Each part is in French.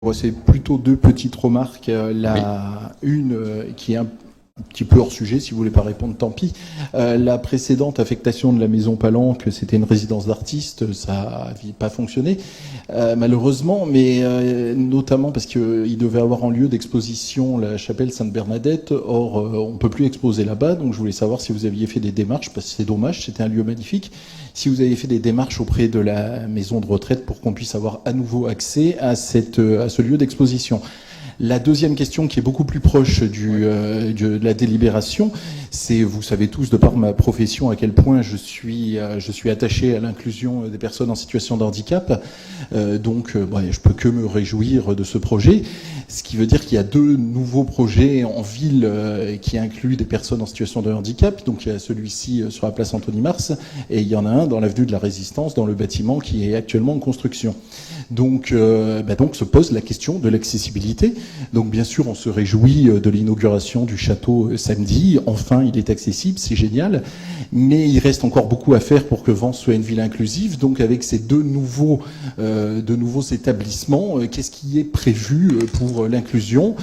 Bon, c'est plutôt deux petites remarques. Une qui est un petit peu hors sujet, si vous voulez pas répondre, tant pis. La précédente affectation de la Maison Palanque, c'était une résidence d'artistes, ça n'a pas fonctionné, malheureusement, mais notamment parce qu'il devait avoir en lieu d'exposition la chapelle Sainte-Bernadette. Or, on peut plus exposer là-bas, donc je voulais savoir si vous aviez fait des démarches, parce que c'est dommage, c'était un lieu magnifique. Si vous avez fait des démarches auprès de la maison de retraite pour qu'on puisse avoir à nouveau accès à ce lieu d'exposition. La deuxième question, qui est beaucoup plus proche de la délibération, c'est, vous savez tous, de par ma profession, à quel point je suis attaché à l'inclusion des personnes en situation de handicap. Je peux que me réjouir de ce projet. Ce qui veut dire qu'il y a deux nouveaux projets en ville qui incluent des personnes en situation de handicap. Donc il y a celui-ci sur la place Antony-Mars, et il y en a un dans l'avenue de la Résistance, dans le bâtiment qui est actuellement en construction. Donc se pose la question de l'accessibilité. Donc bien sûr, on se réjouit de l'inauguration du château samedi. Enfin, il est accessible, c'est génial. Mais il reste encore beaucoup à faire pour que Vence soit une ville inclusive. Donc avec ces deux nouveaux établissements, qu'est-ce qui est prévu pour l'inclusion ?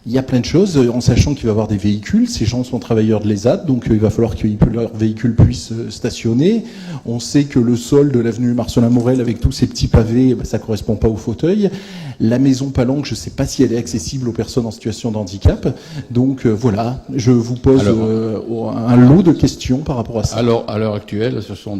Il y a plein de choses, en sachant qu'il va y avoir des véhicules. Ces gens sont travailleurs de l'ESAT, donc il va falloir que leurs véhicules puissent stationner. On sait que le sol de l'avenue Marcelin Morel, avec tous ces petits pavés, ça correspond pas au fauteuil. La maison Palanque, je sais pas si elle est accessible aux personnes en situation de handicap. Donc voilà, je vous pose un lot de questions par rapport à ça. Alors, à l'heure actuelle, ce sont